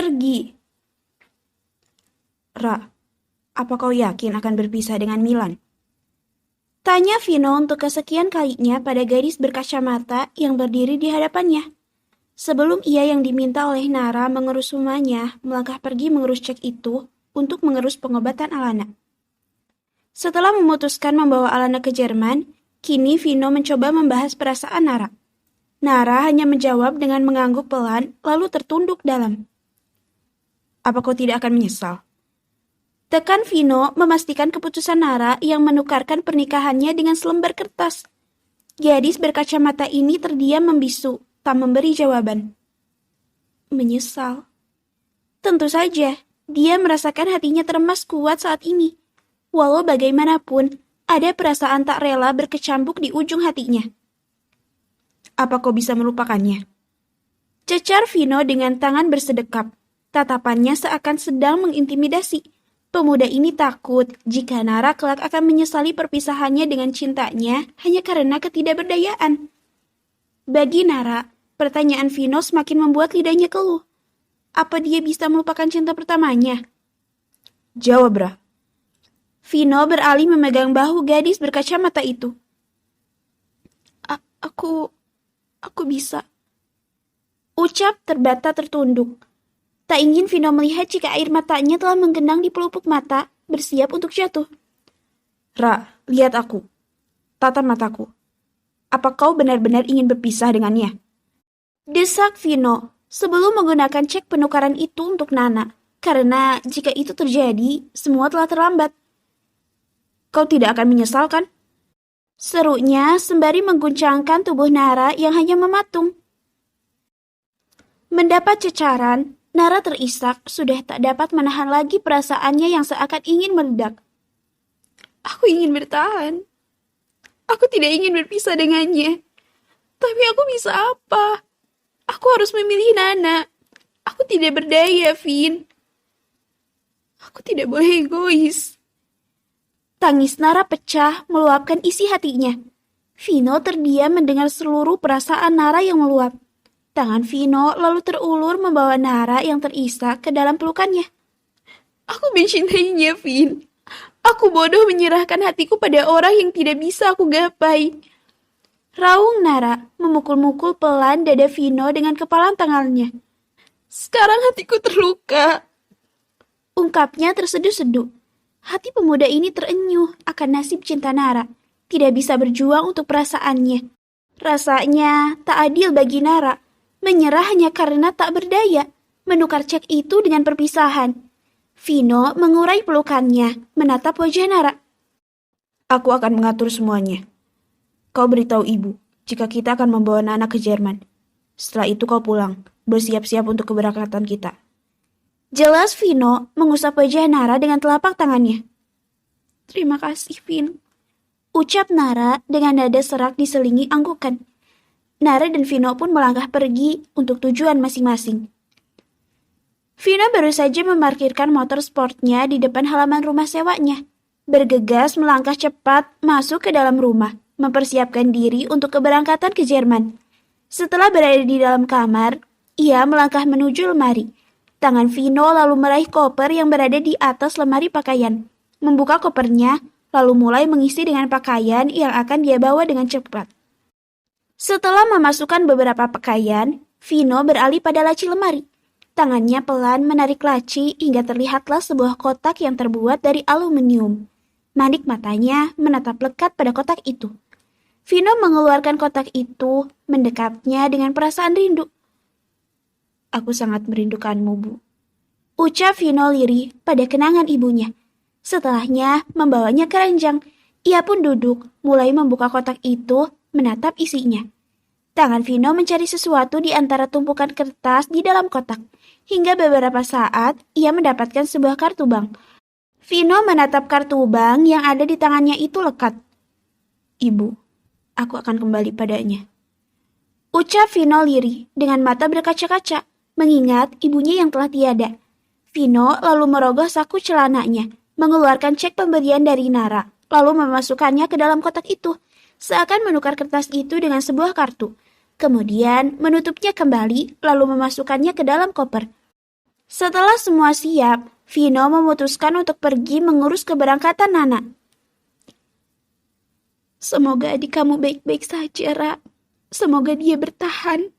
Pergi. Ra, apa kau yakin akan berpisah dengan Milan? Tanya Vino untuk kesekian kalinya pada gadis berkacamata yang berdiri di hadapannya. Sebelum ia yang diminta oleh Nara mengurus rumahnya, melangkah pergi mengurus cek itu untuk mengurus pengobatan Alana. Setelah memutuskan membawa Alana ke Jerman, kini Vino mencoba membahas perasaan Nara. Nara hanya menjawab dengan mengangguk pelan, lalu tertunduk dalam. Apa kau tidak akan menyesal? Tekan Vino memastikan keputusan Nara yang menukarkan pernikahannya dengan selembar kertas. Gadis berkacamata ini terdiam membisu, tak memberi jawaban. Menyesal. Tentu saja, dia merasakan hatinya teremas kuat saat ini. Walau bagaimanapun, ada perasaan tak rela berkecambuk di ujung hatinya. Apa kau bisa melupakannya? Cecar Vino dengan tangan bersedekap. Tatapannya seakan sedang mengintimidasi. Pemuda ini takut jika Nara kelak akan menyesali perpisahannya dengan cintanya hanya karena ketidakberdayaan. Bagi Nara, pertanyaan Vino semakin membuat lidahnya keluh. Apa dia bisa melupakan cinta pertamanya? Jawab, Ra. Vino beralih memegang bahu gadis berkacamata itu. Aku bisa. Ucap terbata tertunduk. Tak ingin Vino melihat jika air matanya telah menggenang di pelupuk mata, bersiap untuk jatuh. Ra, lihat aku. Tatap mataku. Apa kau benar-benar ingin berpisah dengannya? Desak Vino, sebelum menggunakan cek penukaran itu untuk Nana. Karena jika itu terjadi, semua telah terlambat. Kau tidak akan menyesal, kan? Serunya sembari mengguncangkan tubuh Nara yang hanya mematung. Mendapat cecaran, Nara terisak sudah tak dapat menahan lagi perasaannya yang seakan ingin meledak. Aku ingin bertahan. Aku tidak ingin berpisah dengannya. Tapi aku bisa apa? Aku harus memilih Nana. Aku tidak berdaya, Vin. Aku tidak boleh egois. Tangis Nara pecah meluapkan isi hatinya. Vino terdiam mendengar seluruh perasaan Nara yang meluap. Tangan Vino lalu terulur membawa Nara yang terisak ke dalam pelukannya. Aku mencintainya, Vin. Aku bodoh menyerahkan hatiku pada orang yang tidak bisa aku gapai. Raung Nara memukul-mukul pelan dada Vino dengan kepalan tangannya. Sekarang hatiku terluka. Ungkapnya terseduh-seduh. Hati pemuda ini terenyuh akan nasib cinta Nara. Tidak bisa berjuang untuk perasaannya. Rasanya tak adil bagi Nara. Menyerah hanya karena tak berdaya, menukar cek itu dengan perpisahan. Vino mengurai pelukannya, menatap wajah Nara. Aku akan mengatur semuanya. Kau beritahu ibu, jika kita akan membawa Nana ke Jerman. Setelah itu kau pulang, bersiap-siap untuk keberangkatan kita. Jelas Vino mengusap wajah Nara dengan telapak tangannya. Terima kasih, Vin. Ucap Nara dengan nada serak diselingi anggukan. Nara dan Vino pun melangkah pergi untuk tujuan masing-masing. Vino baru saja memarkirkan motor sportnya di depan halaman rumah sewanya. Bergegas melangkah cepat masuk ke dalam rumah, mempersiapkan diri untuk keberangkatan ke Jerman. Setelah berada di dalam kamar, ia melangkah menuju lemari. Tangan Vino lalu meraih koper yang berada di atas lemari pakaian. Membuka kopernya, lalu mulai mengisi dengan pakaian yang akan dia bawa dengan cepat. Setelah memasukkan beberapa pakaian, Vino beralih pada laci lemari. Tangannya pelan menarik laci hingga terlihatlah sebuah kotak yang terbuat dari aluminium. Manik matanya menatap lekat pada kotak itu. Vino mengeluarkan kotak itu, mendekapnya dengan perasaan rindu. Aku sangat merindukanmu, Bu. Ucap Vino lirih pada kenangan ibunya. Setelahnya membawanya ke ranjang. Ia pun duduk, mulai membuka kotak itu, menatap isinya. Tangan Vino mencari sesuatu di antara tumpukan kertas di dalam kotak. Hingga beberapa saat, ia mendapatkan sebuah kartu bank. Vino menatap kartu bank yang ada di tangannya itu lekat. Ibu, aku akan kembali padanya. Ucap Vino lirih dengan mata berkaca-kaca, mengingat ibunya yang telah tiada. Vino lalu merogoh saku celananya, mengeluarkan cek pemberian dari Nara, lalu memasukkannya ke dalam kotak itu. Seakan menukar kertas itu dengan sebuah kartu. Kemudian menutupnya kembali lalu memasukkannya ke dalam koper. Setelah semua siap, Vino memutuskan untuk pergi mengurus keberangkatan Nana. Semoga adik kamu baik-baik saja, Ra. Semoga dia bertahan.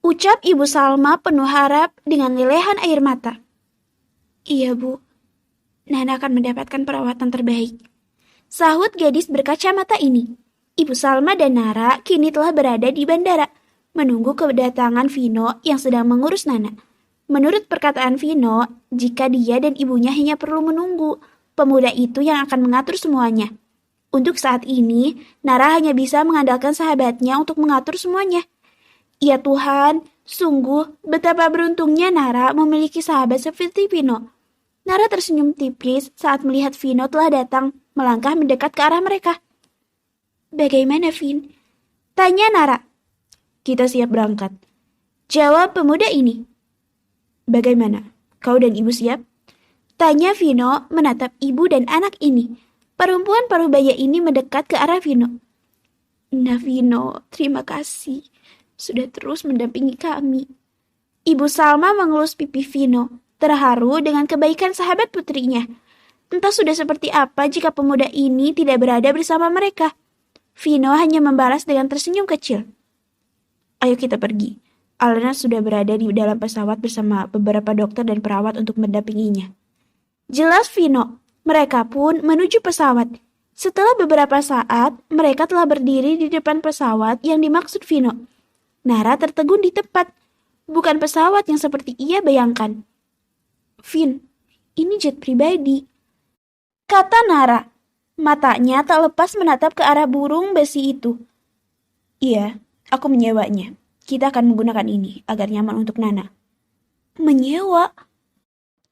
Ucap Ibu Salma penuh harap dengan lelehan air mata. Iya, Bu. Nana akan mendapatkan perawatan terbaik. Sahut gadis berkacamata ini. Ibu Salma dan Nara kini telah berada di bandara, menunggu kedatangan Vino yang sedang mengurus Nana. Menurut perkataan Vino, jika dia dan ibunya hanya perlu menunggu, pemuda itu yang akan mengatur semuanya. Untuk saat ini, Nara hanya bisa mengandalkan sahabatnya untuk mengatur semuanya. Ya Tuhan, sungguh betapa beruntungnya Nara memiliki sahabat seperti Vino. Nara tersenyum tipis saat melihat Vino telah datang melangkah mendekat ke arah mereka. Bagaimana, Vin? Tanya Nara. Kita siap berangkat. Jawab pemuda ini. Bagaimana? Kau dan ibu siap? Tanya Vino menatap ibu dan anak ini. Perempuan parubaya ini mendekat ke arah Vino. Nah Vino, terima kasih. Sudah terus mendampingi kami. Ibu Salma mengelus pipi Vino, terharu dengan kebaikan sahabat putrinya. Entah sudah seperti apa jika pemuda ini tidak berada bersama mereka. Vino hanya membalas dengan tersenyum kecil. Ayo kita pergi. Alena sudah berada di dalam pesawat bersama beberapa dokter dan perawat untuk mendampinginya. Jelas Vino, mereka pun menuju pesawat. Setelah beberapa saat, mereka telah berdiri di depan pesawat yang dimaksud Vino. Nara tertegun di tempat. Bukan pesawat yang seperti ia bayangkan. Vin, ini jet pribadi. Kata Nara. Matanya tak lepas menatap ke arah burung besi itu. Iya, aku menyewanya. Kita akan menggunakan ini agar nyaman untuk Nana. Menyewa?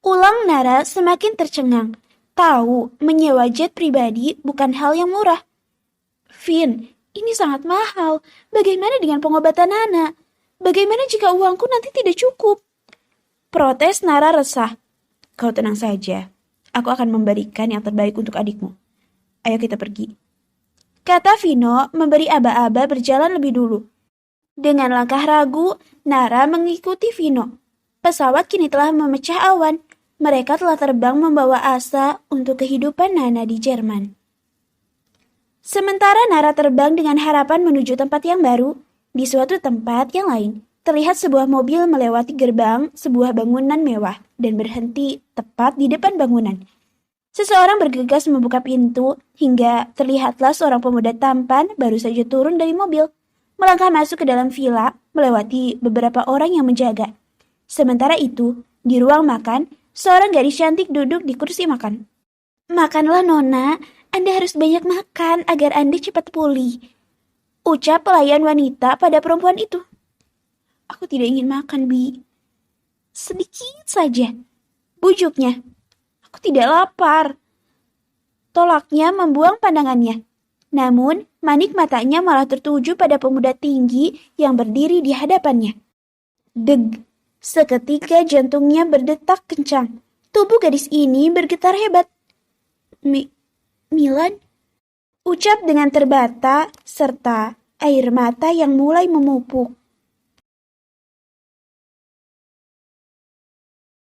Ulang Nara semakin tercengang. Tahu, menyewa jet pribadi bukan hal yang murah. Vin, ini sangat mahal. Bagaimana dengan pengobatan Nana? Bagaimana jika uangku nanti tidak cukup? Protes Nara resah. Kau tenang saja. Aku akan memberikan yang terbaik untuk adikmu. Ayo kita pergi. Kata Vino memberi aba-aba berjalan lebih dulu. Dengan langkah ragu, Nara mengikuti Vino. Pesawat kini telah memecah awan. Mereka telah terbang membawa asa untuk kehidupan Nana di Jerman. Sementara Nara terbang dengan harapan menuju tempat yang baru, di suatu tempat yang lain, terlihat sebuah mobil melewati gerbang sebuah bangunan mewah dan berhenti tepat di depan bangunan. Seseorang bergegas membuka pintu hingga terlihatlah seorang pemuda tampan baru saja turun dari mobil, melangkah masuk ke dalam villa melewati beberapa orang yang menjaga. Sementara itu, di ruang makan, seorang gadis cantik duduk di kursi makan. Makanlah Nona, Anda harus banyak makan agar Anda cepat pulih. Ucap pelayan wanita pada perempuan itu. Aku tidak ingin makan, Bi. Sedikit saja. Bujuknya. Aku tidak lapar. Tolaknya membuang pandangannya. Namun, manik matanya malah tertuju pada pemuda tinggi yang berdiri di hadapannya. Deg. Seketika jantungnya berdetak kencang. Tubuh gadis ini bergetar hebat. Milan? Ucap dengan terbata serta air mata yang mulai memupuk.